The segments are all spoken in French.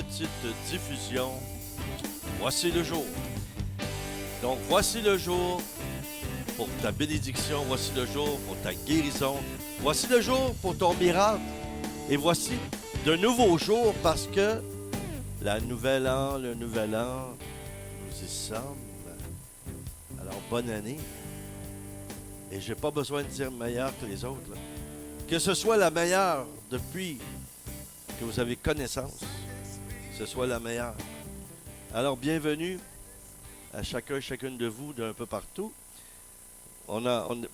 petite diffusion. Voici le jour. Donc, voici le jour pour ta bénédiction. Voici le jour pour ta guérison. Voici le jour pour ton miracle. Et voici de nouveaux jours parce que le nouvel an nous y sommes. Alors, bonne année. Et j'ai pas besoin de dire meilleur que les autres, là. Que ce soit la meilleure depuis que vous avez connaissance, que ce soit la meilleure. Alors, bienvenue à chacun et chacune de vous d'un peu partout.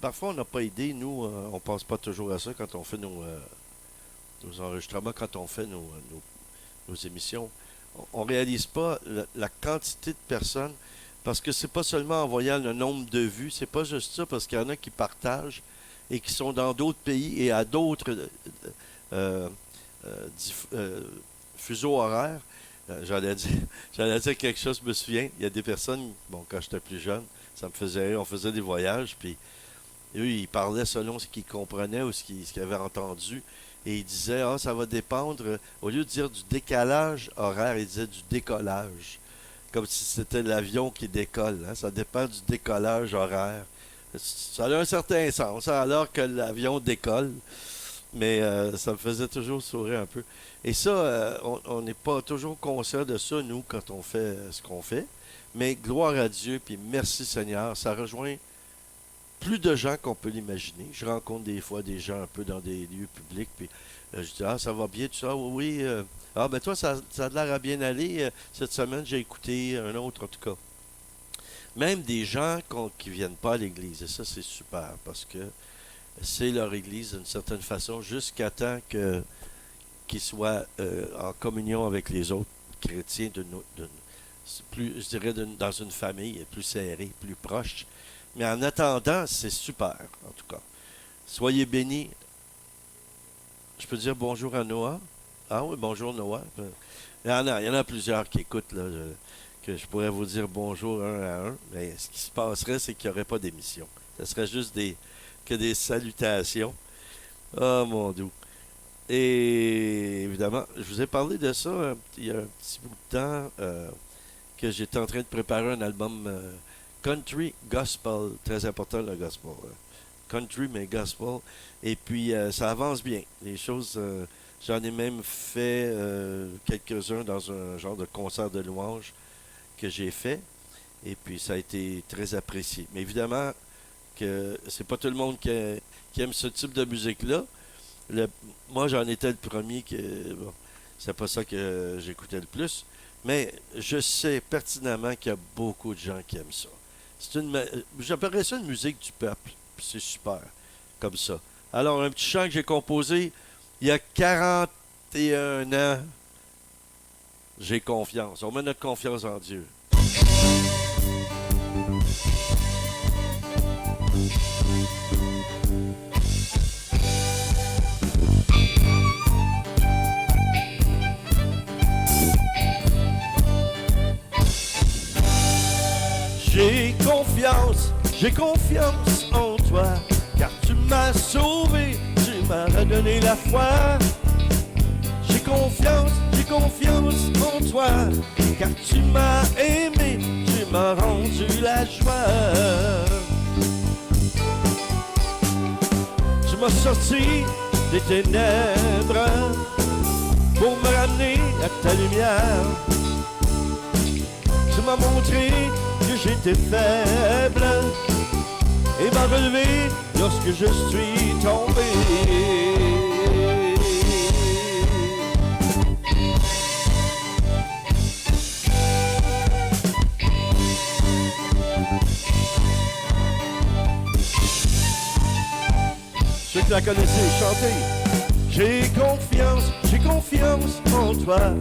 Parfois, on n'a pas idée. Nous, on ne pense pas toujours à ça quand on fait nos enregistrements, quand on fait nos émissions. On ne réalise pas la quantité de personnes, parce que c'est pas seulement en voyant le nombre de vues, c'est pas juste ça, parce qu'il y en a qui partagent et qui sont dans d'autres pays et à d'autres fuseaux horaires. J'allais dire quelque chose, je me souviens, il y a des personnes, bon, quand j'étais plus jeune, ça me faisait rire, on faisait des voyages, puis eux, ils parlaient selon ce qu'ils comprenaient ou ce qu'ils avaient entendu, et ils disaient, ça va dépendre, au lieu de dire du décalage horaire, ils disaient du décollage, comme si c'était l'avion qui décolle, hein? Ça dépend du décollage horaire. Ça a un certain sens, hein, alors que l'avion décolle, mais ça me faisait toujours sourire un peu. Et ça, on n'est pas toujours conscient de ça, nous, quand on fait ce qu'on fait. Mais gloire à Dieu, puis merci Seigneur, ça rejoint plus de gens qu'on peut l'imaginer. Je rencontre des fois des gens un peu dans des lieux publics, puis je dis, ça va bien, tout ça, oui. Ben toi, ça a l'air à bien aller. Cette semaine, j'ai écouté un autre, en tout cas. Même des gens qui ne viennent pas à l'église, et ça, c'est super, parce que c'est leur église d'une certaine façon, jusqu'à temps qu'ils soient en communion avec les autres chrétiens, plus, je dirais, dans une famille plus serrée, plus proche. Mais en attendant, c'est super, en tout cas. Soyez bénis. Je peux dire bonjour à Noah? Ah oui, bonjour Noah. Il y en a plusieurs qui écoutent, là, que je pourrais vous dire bonjour un à un. Mais ce qui se passerait, c'est qu'il n'y aurait pas d'émission. Ce serait juste que des salutations. Oh mon Dieu. Et évidemment, je vous ai parlé de ça il y a un petit bout de temps, que j'étais en train de préparer un album country gospel, très important le gospel, country mais gospel, et puis ça avance bien. Les choses, j'en ai même fait quelques-uns dans un genre de concert de louange que j'ai fait, et puis ça a été très apprécié. Mais évidemment que c'est pas tout le monde qui aime ce type de musique-là. Moi, j'en étais le premier bon, c'est pas ça que j'écoutais le plus, mais je sais pertinemment qu'il y a beaucoup de gens qui aiment ça. J'appellerais ça une musique du peuple. C'est super, comme ça. Alors, un petit chant que j'ai composé il y a 41 ans. J'ai confiance. On met notre confiance en Dieu. J'ai confiance en toi, car tu m'as sauvé, tu m'as redonné la foi. J'ai confiance en toi, car tu m'as aimé, tu m'as rendu la joie. Tu m'as sorti des ténèbres pour me ramener à ta lumière. Tu m'as montré que j'étais faible et m'a relevé lorsque je suis tombé. Ceux qui la connaissaient, chantez. J'ai confiance en toi,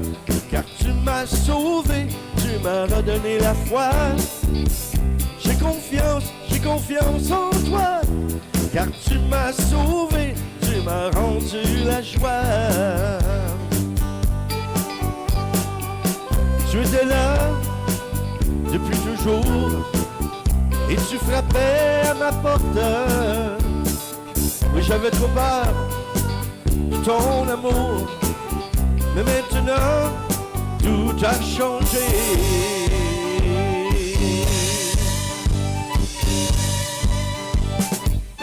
car tu m'as sauvé, tu m'as redonné la foi. J'ai confiance en toi, car tu m'as sauvé, tu m'as rendu la joie. Tu étais là depuis toujours, et tu frappais à ma porte. Oui, j'avais trop peur de ton amour, mais maintenant tout a changé.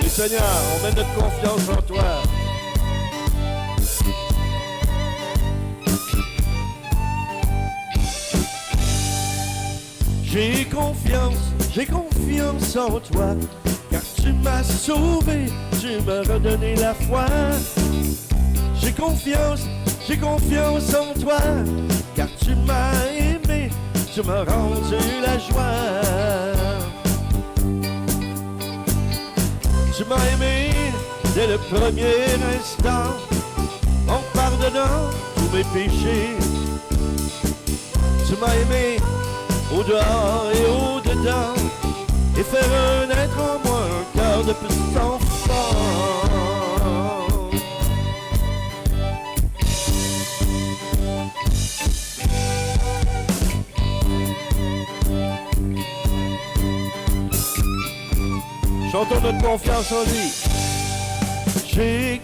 Et Seigneur, on met notre confiance en toi. J'ai confiance en toi, car tu m'as sauvé, tu m'as redonné la foi. J'ai confiance en toi, car tu m'as aimé, tu m'as rendu la joie. Tu m'as aimé dès le premier instant, en pardonnant tous mes péchés. Tu m'as aimé au-dehors et au-dedans, et faire naître en moi un cœur de petit enfant. Chantons notre confiance en lui. J'ai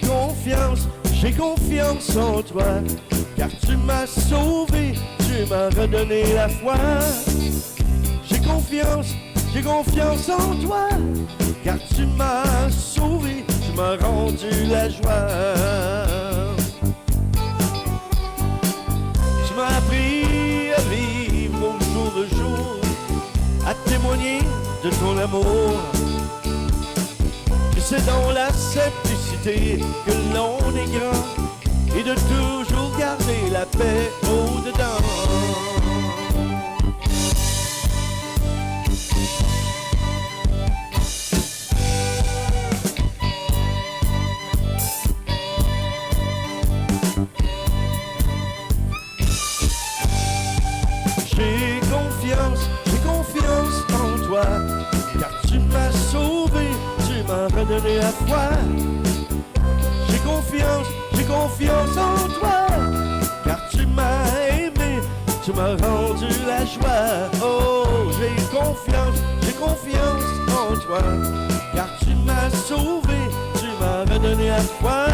confiance en toi, car tu m'as sauvé, tu m'as redonné la foi. J'ai confiance en toi, car tu m'as sauvé, tu m'as rendu la joie. Tu m'as appris à vivre au jour le jour, à témoigner de ton amour. Et c'est dans la simplicité que l'on est grand, et de toujours garder la paix au-dedans. J'ai confiance en toi, car tu m'as sauvé, tu m'as redonné la foi. J'ai confiance en toi, car tu m'as aimé, tu m'as rendu la joie. Oh, j'ai confiance en toi, car tu m'as sauvé, tu m'as redonné la foi.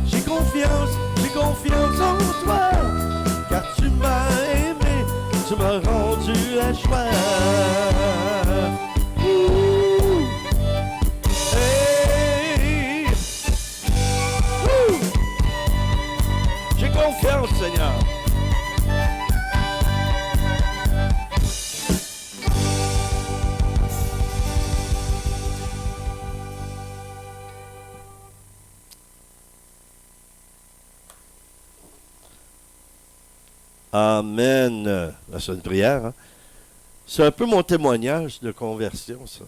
J'ai confiance en toi, car tu m'as aimé, tu m'as rendu la joie. Hey. J'ai confiance, Seigneur. Amen. C'est une prière, hein? C'est un peu mon témoignage de conversion, ça.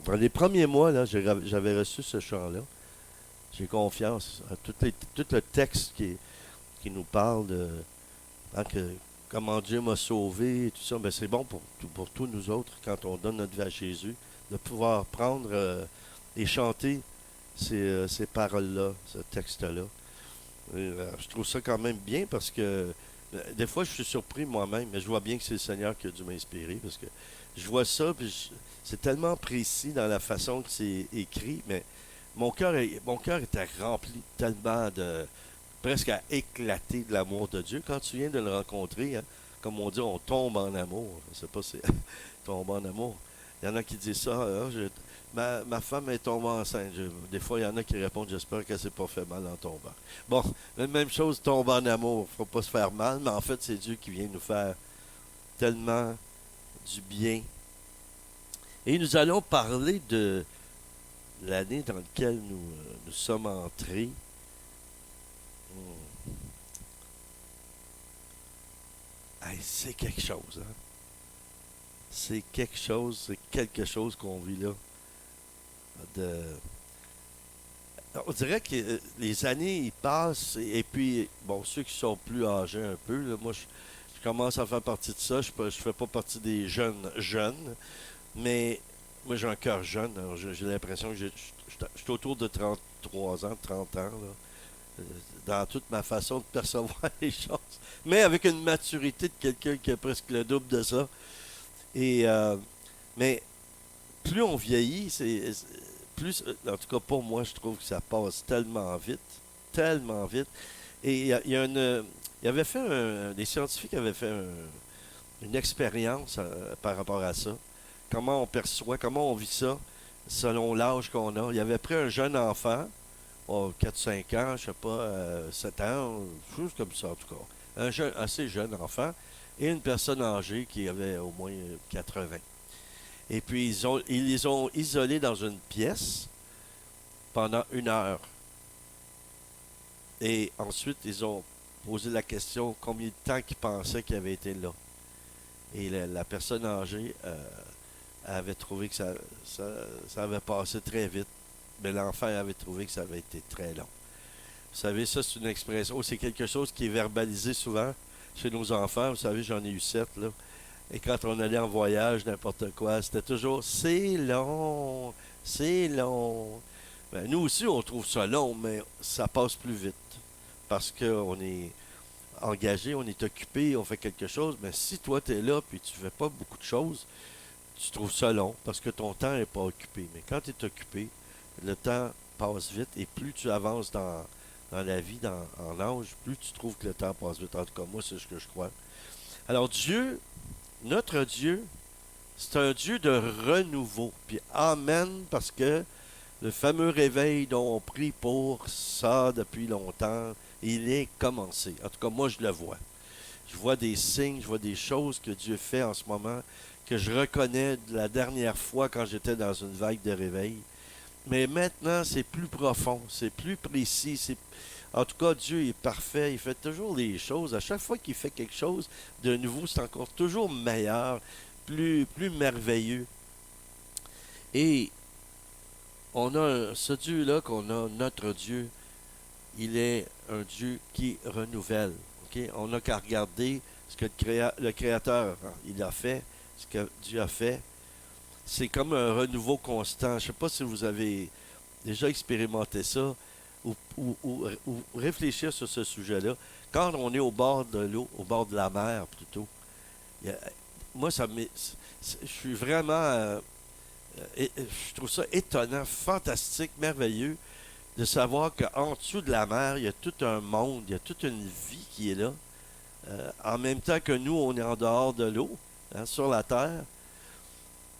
Dans les premiers mois, là, j'avais reçu ce chant-là. J'ai confiance à tout le texte qui nous parle de comment Dieu m'a sauvé et tout ça. Ben, c'est bon pour tous nous autres, quand on donne notre vie à Jésus, de pouvoir prendre et chanter ces paroles-là, ce texte-là. Je trouve ça quand même bien parce que des fois, je suis surpris moi-même, mais je vois bien que c'est le Seigneur qui a dû m'inspirer parce que je vois ça, puis c'est tellement précis dans la façon que c'est écrit, mais mon cœur était rempli tellement presque à éclater de l'amour de Dieu. Quand tu viens de le rencontrer, hein, comme on dit, on tombe en amour. Je sais pas si tombe en amour. Il y en a qui disent ça, ma femme est tombée enceinte. Des fois, il y en a qui répondent, j'espère qu'elle s'est pas fait mal en tombant. Bon, la même chose, tombe en amour. Faut pas se faire mal, mais en fait, c'est Dieu qui vient nous faire tellement du bien. Et nous allons parler de l'année dans laquelle nous sommes entrés. Hey, c'est quelque chose, hein? C'est quelque chose qu'on vit là. On dirait que les années ils passent et puis, bon, ceux qui sont plus âgés un peu, là, moi je commence à faire partie de ça. Je fais pas partie des jeunes, mais moi j'ai un cœur jeune. Alors, j'ai l'impression que je suis autour de 33 ans, 30 ans, là, dans toute ma façon de percevoir les choses, mais avec une maturité de quelqu'un qui a presque le double de ça. Et mais plus on vieillit, plus, en tout cas pour moi, je trouve que ça passe tellement vite, tellement vite. Et il y a il avait fait des scientifiques avaient fait une expérience par rapport à ça. Comment on perçoit, comment on vit ça, selon l'âge qu'on a. Il avait pris un jeune enfant, 4-5 ans, je sais pas, 7 ans, chose comme ça en tout cas. Un jeune, assez jeune enfant, et une personne âgée qui avait au moins 80. Et puis ils les ont isolés dans une pièce pendant 1 heure. Et ensuite, ils ont posé la question combien de temps qu'ils pensaient qu'ils avaient été là. Et la personne âgée avait trouvé que ça avait passé très vite. Mais l'enfant avait trouvé que ça avait été très long. Vous savez, ça, c'est une expression, c'est quelque chose qui est verbalisé souvent chez nos enfants. Vous savez, j'en ai eu 7, là. Et quand on allait en voyage, n'importe quoi, c'était toujours c'est long, c'est long. Ben, nous aussi, on trouve ça long, mais ça passe plus vite. Parce qu'on est engagé, on est occupé, on fait quelque chose. Mais si toi, tu es là puis tu fais pas beaucoup de choses, tu trouves ça long parce que ton temps n'est pas occupé. Mais quand tu es occupé, le temps passe vite et plus tu avances dans la vie, en âge, plus tu trouves que le temps passe vite. En tout cas, moi, c'est ce que je crois. Alors, Dieu, notre Dieu, c'est un Dieu de renouveau. Puis, Amen, parce que le fameux réveil dont on prie pour ça depuis longtemps, il est commencé. En tout cas, moi, je le vois. Je vois des signes, je vois des choses que Dieu fait en ce moment que je reconnais de la dernière fois quand j'étais dans une vague de réveil. Mais maintenant, c'est plus profond, c'est plus précis. En tout cas, Dieu est parfait. Il fait toujours les choses. À chaque fois qu'il fait quelque chose de nouveau, c'est encore toujours meilleur, plus merveilleux. Et on a ce Dieu-là qu'on a, notre Dieu, il est un Dieu qui renouvelle. Ok? On n'a qu'à regarder ce que le Créateur il a fait, ce que Dieu a fait. C'est comme un renouveau constant. Je ne sais pas si vous avez déjà expérimenté ça ou réfléchir sur ce sujet-là. Quand on est au bord de l'eau, au bord de la mer plutôt, il y a- moi, je suis vraiment... je trouve ça étonnant, fantastique, merveilleux de savoir qu'en dessous de la mer, il y a tout un monde, il y a toute une vie qui est là. En même temps que nous, on est en dehors de l'eau, hein, sur la terre,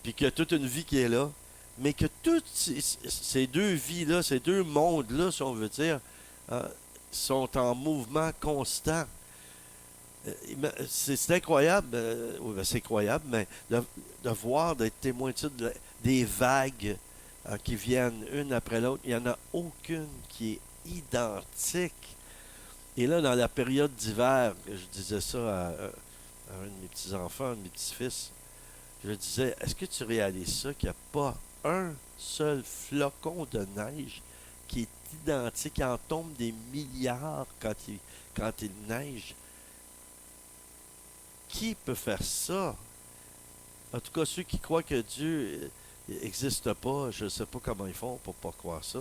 puis qu'il y a toute une vie qui est là. Mais que toutes ces deux vies-là, ces deux mondes-là, si on veut dire, hein, sont en mouvement constant. C'est incroyable, oui, ben, c'est incroyable, mais de voir, d'être témoin de ça, des vagues qui viennent une après l'autre, il n'y en a aucune qui est identique. Et là, dans la période d'hiver, je disais ça à un de mes petits-enfants, un de mes petits-fils, je disais, est-ce que tu réalises ça, qu'il n'y a pas un seul flocon de neige qui est identique, il en tombe des milliards quand il neige? Qui peut faire ça? En tout cas, ceux qui croient que Dieu n'existe pas, je ne sais pas comment ils font pour ne pas croire ça.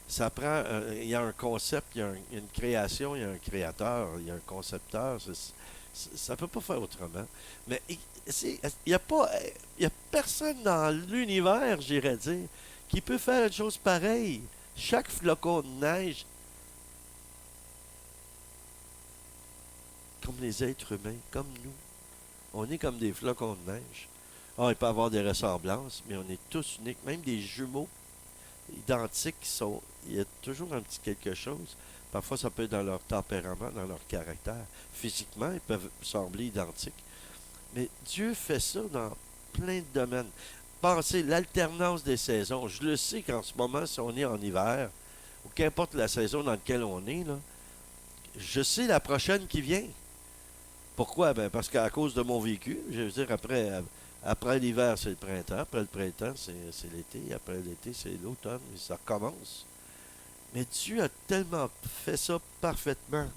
Ça prend, il y a un concept, il y a une création, il y a un créateur, il y a un concepteur. Ça ne peut pas faire autrement. Mais il n'y a pas, il y a personne dans l'univers, j'irais dire, qui peut faire une chose pareille. Chaque flocon de neige, comme les êtres humains, comme nous, on est comme des flocons de neige. Ah, il peut y avoir des ressemblances, mais on est tous uniques. Même des jumeaux identiques il y a toujours un petit quelque chose. Parfois, ça peut être dans leur tempérament, dans leur caractère. Physiquement, ils peuvent sembler identiques. Mais Dieu fait ça dans plein de domaines. Pensez, l'alternance des saisons. Je le sais qu'en ce moment, si on est en hiver, ou qu'importe la saison dans laquelle on est, là, je sais la prochaine qui vient. Pourquoi? Ben parce qu'à cause de mon vécu, je veux dire, après l'hiver, c'est le printemps. Après le printemps, c'est l'été. Après l'été, c'est l'automne. Et ça recommence. Mais Dieu a tellement fait ça parfaitement.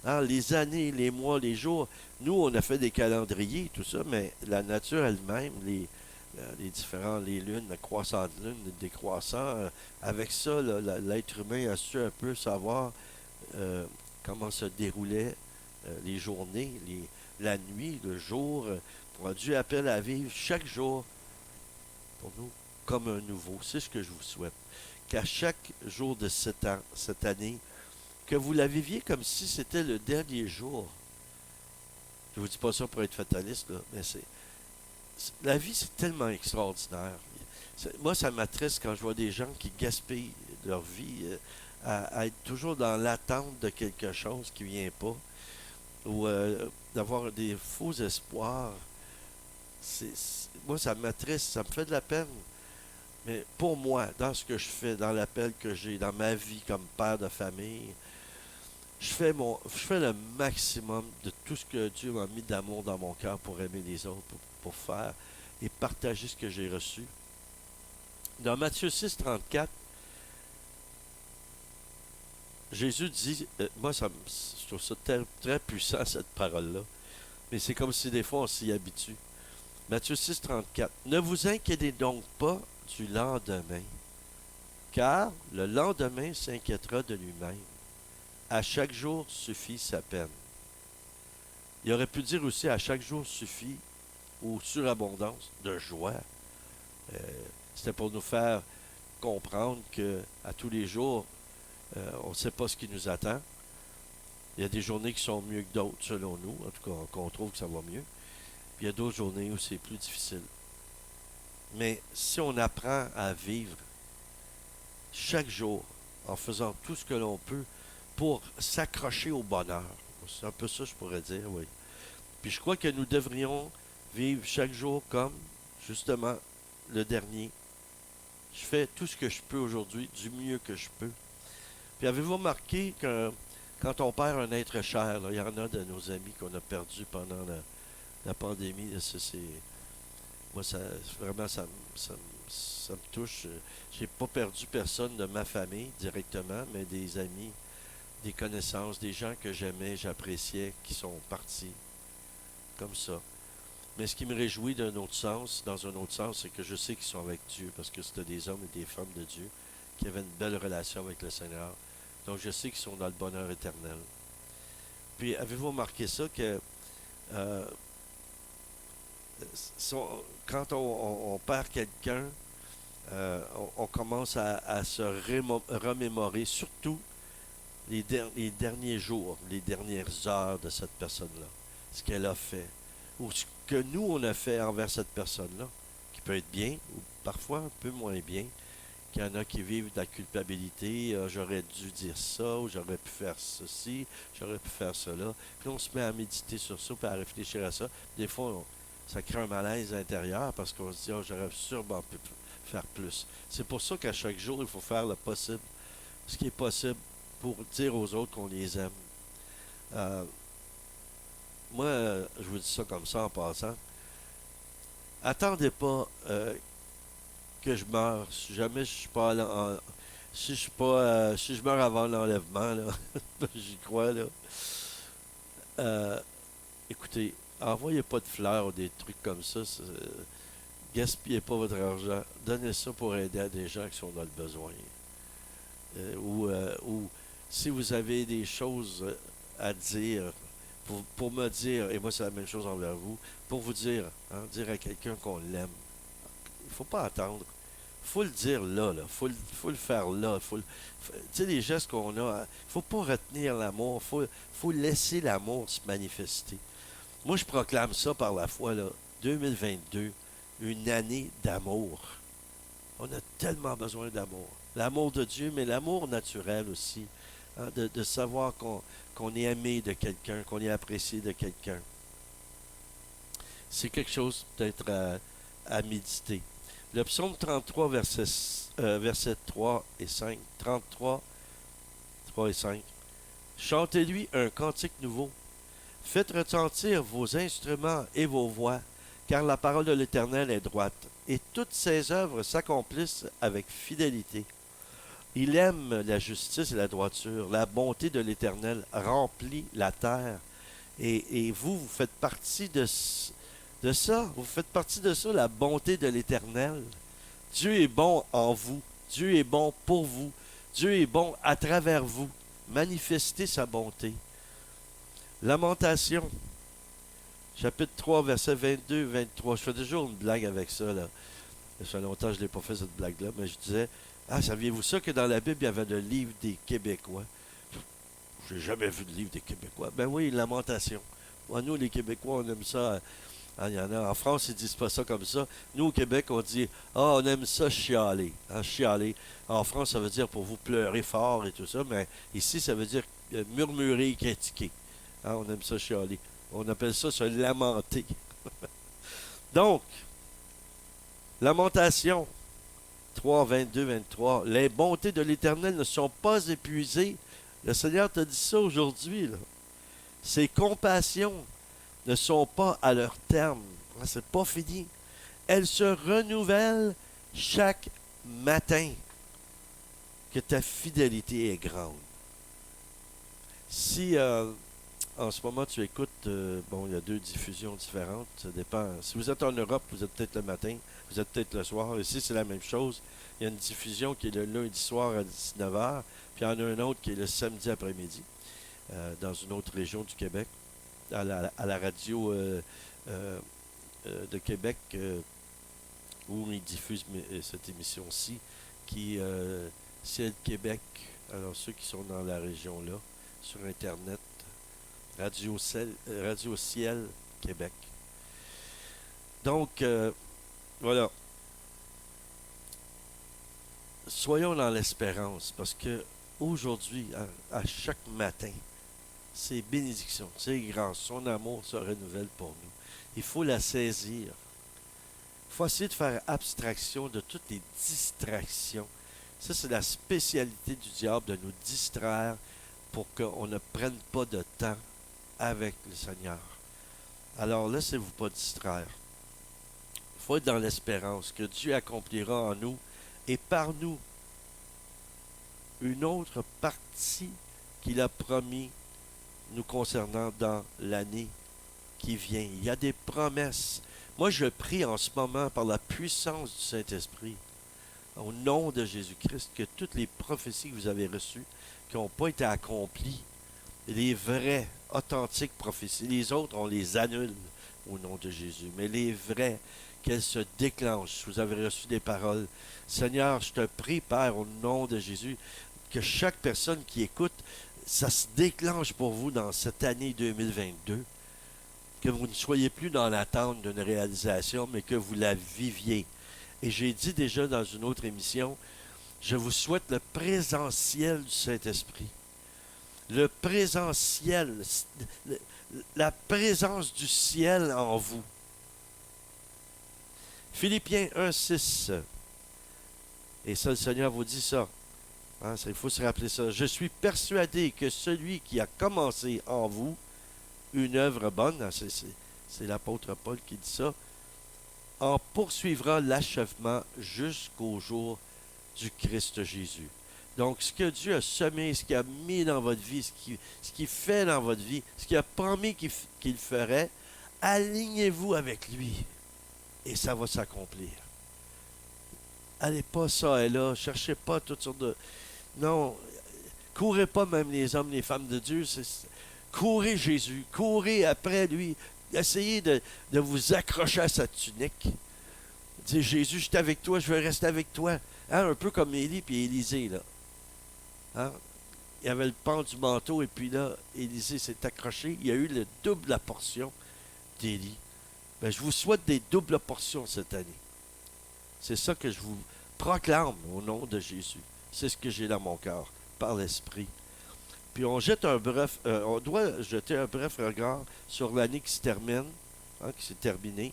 Hein, les années, les mois, les jours. Nous, on a fait des calendriers, tout ça, mais la nature elle-même, les lunes, le croissant de lune, le décroissant, avec ça, l'être humain a su un peu savoir comment se déroulaient les journées, la nuit, le jour. Dieu appelle à vivre chaque jour pour nous comme un nouveau. C'est ce que je vous souhaite. Qu'à chaque jour de cette année, que vous la viviez comme si c'était le dernier jour. Je vous dis pas ça pour être fataliste, là, mais la vie, c'est tellement extraordinaire. Moi, ça m'attriste quand je vois des gens qui gaspillent leur vie à être toujours dans l'attente de quelque chose qui vient pas, ou d'avoir des faux espoirs. Moi, ça m'attriste, ça me fait de la peine. Mais pour moi, dans ce que je fais, dans l'appel que j'ai, dans ma vie comme père de famille, je fais le maximum de tout ce que Dieu m'a mis d'amour dans mon cœur pour aimer les autres, pour faire et partager ce que j'ai reçu. Dans Matthieu 6, 34, Jésus dit, moi je trouve ça très puissant cette parole-là, mais c'est comme si des fois on s'y habitue. Matthieu 6, 34, ne vous inquiétez donc pas du lendemain, car le lendemain s'inquiétera de lui-même. À chaque jour suffit sa peine. Il aurait pu dire aussi à chaque jour suffit ou surabondance de joie. Euh, C'était pour nous faire comprendre que à tous les jours, on ne sait pas ce qui nous attend. Il y a des journées qui sont mieux que d'autres, selon nous, en tout cas qu'on trouve que ça va mieux. Puis il y a d'autres journées où c'est plus difficile. Mais si on apprend à vivre chaque jour en faisant tout ce que l'on peut pour s'accrocher au bonheur, c'est un peu ça je pourrais dire, oui. Puis je crois que nous devrions vivre chaque jour comme, justement, le dernier. Je fais tout ce que je peux aujourd'hui, du mieux que je peux. Puis avez-vous remarqué que quand on perd un être cher, là, il y en a de nos amis qu'on a perdu pendant la pandémie, là, moi, vraiment, ça me touche. J'ai pas perdu personne de ma famille directement, mais des amis, des connaissances, des gens que j'aimais, j'appréciais, qui sont partis comme ça. Mais ce qui me réjouit d'un autre sens, dans un autre sens, c'est que je sais qu'ils sont avec Dieu, parce que c'était des hommes et des femmes de Dieu qui avaient une belle relation avec le Seigneur. Donc je sais qu'ils sont dans le bonheur éternel. Puis avez-vous remarqué ça que euh, quand on perd quelqu'un, on commence à se remémorer surtout les derniers jours, les dernières heures de cette personne-là, ce qu'elle a fait, ou ce que nous, on a fait envers cette personne-là, qui peut être bien, ou parfois un peu moins bien, qu'il y en a qui vivent de la culpabilité, j'aurais dû dire ça, ou j'aurais pu faire ceci, j'aurais pu faire cela. Puis on se met à méditer sur ça, puis à réfléchir à ça. Des fois, ça crée un malaise intérieur parce qu'on se dit, oh, j'aurais sûrement pu faire plus. C'est pour ça qu'à chaque jour, il faut faire le possible, ce qui est possible pour dire aux autres qu'on les aime. Euh, Moi, je vous dis ça comme ça en passant. Attendez pas que je meure. Si jamais je suis pas si je suis pas si je meurs avant l'enlèvement, là, j'y crois là. Euh, Écoutez, envoyez pas de fleurs ou des trucs comme ça. Gaspillez pas votre argent. Donnez ça pour aider à des gens qui sont dans le besoin. Ou si vous avez des choses à dire, pour me dire, et moi c'est la même chose envers vous, pour vous dire, hein, dire à quelqu'un qu'on l'aime. Il faut pas attendre. Faut le dire là, là. Faut le faire là. Tu sais, les gestes qu'on a, faut pas retenir l'amour. Faut laisser l'amour se manifester. Moi, je proclame ça par la foi, là. 2022, une année d'amour. On a tellement besoin d'amour. L'amour de Dieu, mais l'amour naturel aussi. Hein, de savoir qu'on est aimé de quelqu'un, qu'on est apprécié de quelqu'un. C'est quelque chose peut-être à méditer. Le psaume 33, versets 3 et 5. 33, 3 et 5. Chantez-lui un cantique nouveau. Faites retentir vos instruments et vos voix, car la parole de l'Éternel est droite, et toutes ses œuvres s'accomplissent avec fidélité. Il aime la justice et la droiture. La bonté de l'Éternel remplit la terre. Et vous, vous faites partie de ça. Vous faites partie de ça, la bonté de l'Éternel. Dieu est bon en vous. Dieu est bon pour vous. Dieu est bon à travers vous. Manifestez sa bonté. Lamentation, chapitre 3, versets 22-23. Je fais toujours une blague avec ça, là. Ça fait longtemps que je n'ai pas fait cette blague-là, mais je disais, ah, saviez-vous ça que dans la Bible, il y avait le livre des Québécois? j'ai jamais vu de livre des Québécois. Ben oui, Lamentation. Ouais, nous, les Québécois, on aime ça. Il y en a. En France, ils disent pas ça comme ça. Nous, au Québec, on dit ah, on aime ça chialer. Hein, chialer. En France, ça veut dire pour vous pleurer fort et tout ça. Mais ici, ça veut dire murmurer et critiquer. Hein, on aime ça chialer. On appelle ça se lamenter. Donc, Lamentation 3, 22, 23. Les bontés de l'Éternel ne sont pas épuisées. Le Seigneur t'a dit ça aujourd'hui, là. Ses compassions ne sont pas à leur terme. C'est pas fini. Elles se renouvellent chaque matin. Que ta fidélité est grande. Si en ce moment tu écoutes, bon, il y a deux diffusions différentes, ça dépend. Si vous êtes en Europe, vous êtes peut-être le matin, vous êtes peut-être le soir. Ici, c'est la même chose. Il y a une diffusion qui est le lundi soir à 19h, puis il y en a une autre qui est le samedi après-midi, dans une autre région du Québec, à la radio de Québec, où ils diffusent cette émission-ci, qui Ciel Québec. Alors, ceux qui sont dans la région-là, sur Internet, Radio Ciel Québec. Donc, voilà. Soyons dans l'espérance, parce que aujourd'hui, à chaque matin, c'est bénédiction, c'est grâce, son amour se renouvelle pour nous. Il faut la saisir. Il faut essayer de faire abstraction de toutes les distractions. Ça, c'est la spécialité du diable, de nous distraire pour qu'on ne prenne pas de temps avec le Seigneur. Alors, laissez-vous pas distraire. Il faut être dans l'espérance que Dieu accomplira en nous et par nous une autre partie qu'il a promis nous concernant dans l'année qui vient. Il y a des promesses. Moi, je prie en ce moment par la puissance du Saint-Esprit, au nom de Jésus-Christ, que toutes les prophéties que vous avez reçues, qui n'ont pas été accomplies, les vraies, authentiques prophéties, les autres, on les annule au nom de Jésus. Mais les vraies, qu'elles se déclenchent. Vous avez reçu des paroles. Seigneur, je te prie, Père, au nom de Jésus, que chaque personne qui écoute, ça se déclenche pour vous dans cette année 2022. Que vous ne soyez plus dans l'attente d'une réalisation, mais que vous la viviez. Et j'ai dit déjà dans une autre émission, je vous souhaite le présentiel du Saint-Esprit. Le présentiel, la présence du ciel en vous. Philippiens 1, 6. Et ça, le Seigneur vous dit ça. Hein, il faut se rappeler ça. Je suis persuadé que celui qui a commencé en vous une œuvre bonne, c'est l'apôtre Paul qui dit ça, en poursuivra l'achèvement jusqu'au jour du Christ Jésus. Donc, ce que Dieu a semé, ce qu'il a mis dans votre vie, ce qu'il fait dans votre vie, ce qu'il a promis qu'il ferait, alignez-vous avec lui et ça va s'accomplir. Allez pas ça et là, cherchez pas toutes sortes de... Non, courez pas même les hommes, les femmes de Dieu, courez Jésus, courez après lui, essayez de vous accrocher à sa tunique. Dites, Jésus, je suis avec toi, je veux rester avec toi. Hein, un peu comme Élie et Élisée, là. Hein? Il y avait le pan du manteau, et puis là, Élisée s'est accroché. Il y a eu le double la portion d'Élie. Ben, je vous souhaite des doubles portions cette année. C'est ça que je vous proclame au nom de Jésus. C'est ce que j'ai dans mon cœur, par l'Esprit. Puis on doit jeter un bref regard sur l'année qui se termine, hein, qui s'est terminée,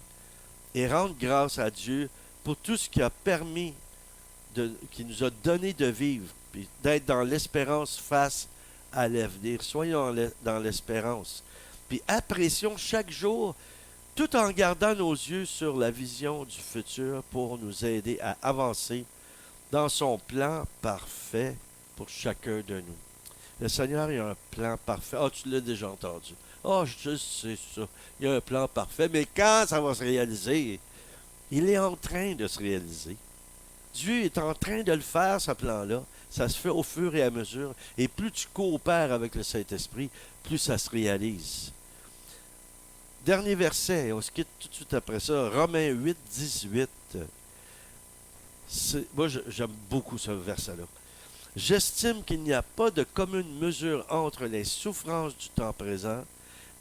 et rendre grâce à Dieu pour tout ce qui a permis, qui nous a donné de vivre, puis d'être dans l'espérance face à l'avenir. Soyons dans l'espérance. Puis apprécions chaque jour, tout en gardant nos yeux sur la vision du futur pour nous aider à avancer dans son plan parfait pour chacun de nous. Le Seigneur, il a un plan parfait. Ah, tu l'as déjà entendu. Ah, je sais ça. Il y a un plan parfait, mais quand ça va se réaliser? Il est en train de se réaliser. Dieu est en train de le faire, ce plan-là. Ça se fait au fur et à mesure. Et plus tu coopères avec le Saint-Esprit, plus ça se réalise. Dernier verset, on se quitte tout de suite après ça. Romains 8, 18. Moi, j'aime beaucoup ce verset-là. J'estime qu'il n'y a pas de commune mesure entre les souffrances du temps présent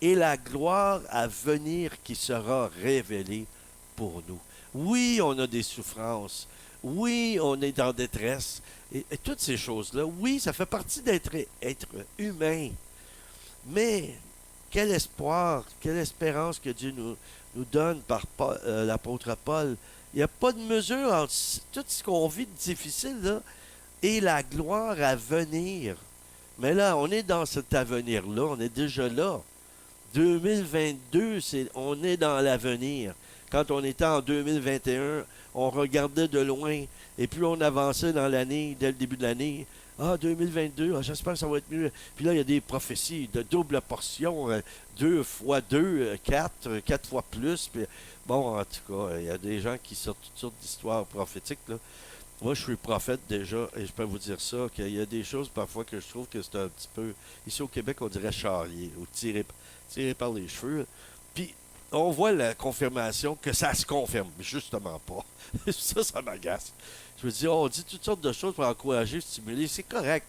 et la gloire à venir qui sera révélée pour nous. Oui, on a des souffrances. Oui, on est en détresse. Et toutes ces choses-là, oui, ça fait partie être humain. Mais quel espoir, quelle espérance que Dieu nous donne par l'apôtre Paul. Il n'y a pas de mesure entre tout ce qu'on vit de difficile là, et la gloire à venir. Mais là, on est dans cet avenir-là, on est déjà là. 2022, on est dans l'avenir. Quand on était en 2021, on regardait de loin. Et plus on avançait dans l'année, dès le début de l'année, 2022, j'espère que ça va être mieux. Puis là, il y a des prophéties de double portion, 2 fois 2, 4, 4 fois plus. Puis, bon, en tout cas, il y a des gens qui sortent toutes sortes d'histoires prophétiques, là. Moi, je suis prophète déjà, et je peux vous dire ça, qu'il y a des choses parfois que je trouve que c'est un petit peu, ici au Québec, on dirait charrier, ou tiré par les cheveux. Puis, on voit la confirmation que ça se confirme, justement pas. Ça m'agace. Je veux dire, on dit toutes sortes de choses pour encourager, stimuler. C'est correct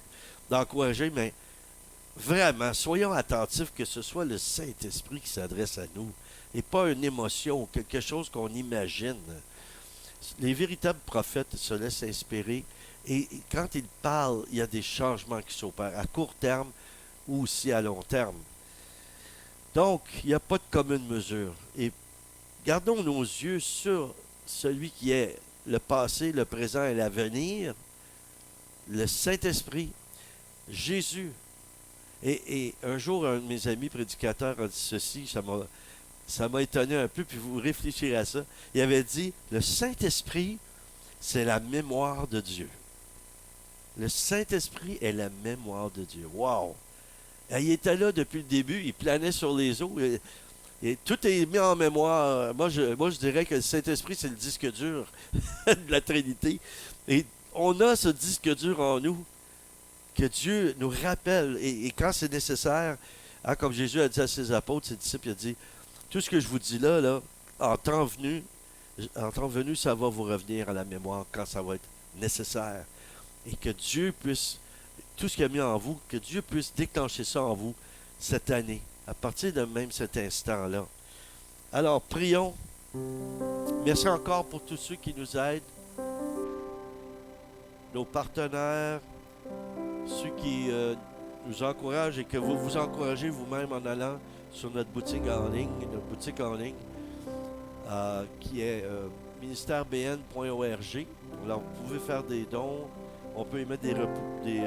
d'encourager, mais vraiment, soyons attentifs que ce soit le Saint-Esprit qui s'adresse à nous, et pas une émotion ou quelque chose qu'on imagine. Les véritables prophètes se laissent inspirer et quand ils parlent, il y a des changements qui s'opèrent à court terme ou aussi à long terme. Donc, il n'y a pas de commune mesure. Et gardons nos yeux sur celui qui est le passé, le présent et l'avenir, le Saint-Esprit, Jésus. Et un jour, un de mes amis prédicateurs a dit ceci, ça m'a étonné un peu, puis vous réfléchirez à ça. Il avait dit, le Saint-Esprit, c'est la mémoire de Dieu. Le Saint-Esprit est la mémoire de Dieu. Wow! Et il était là depuis le début, il planait sur les eaux, et tout est mis en mémoire. Moi, je dirais que le Saint-Esprit, c'est le disque dur de la Trinité. Et on a ce disque dur en nous, que Dieu nous rappelle, et quand c'est nécessaire, comme Jésus a dit à ses apôtres, ses disciples, il a dit, tout ce que je vous dis là, en temps venu, ça va vous revenir à la mémoire quand ça va être nécessaire. Et que Dieu puisse, tout ce qu'il a mis en vous, que Dieu puisse déclencher ça en vous cette année, à partir de même cet instant-là. Alors, prions. Merci encore pour tous ceux qui nous aident, nos partenaires, ceux qui nous encouragent et que vous vous encouragez vous-même en allant sur notre boutique en ligne, qui est ministèrebn.org. Alors, vous pouvez faire des dons. On peut émettre des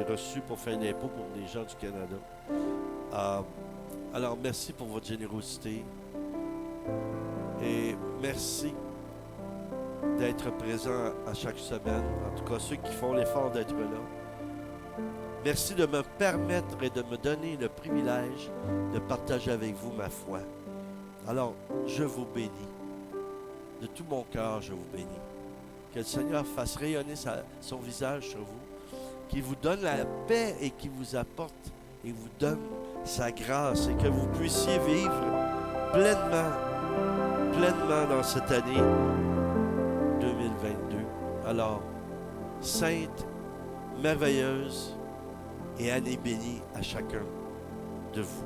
reçus pour faire l'impôt pour les gens du Canada. Alors, merci pour votre générosité. Et merci d'être présent à chaque semaine. En tout cas, ceux qui font l'effort d'être là. Merci de me permettre et de me donner le privilège de partager avec vous ma foi. Alors, je vous bénis. De tout mon cœur, je vous bénis. Que le Seigneur fasse rayonner son visage sur vous, qu'il vous donne la paix et qu'il vous apporte et vous donne sa grâce et que vous puissiez vivre pleinement dans cette année 2022. Alors, sainte, merveilleuse et année bénie à chacun de vous.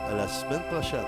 À la semaine prochaine.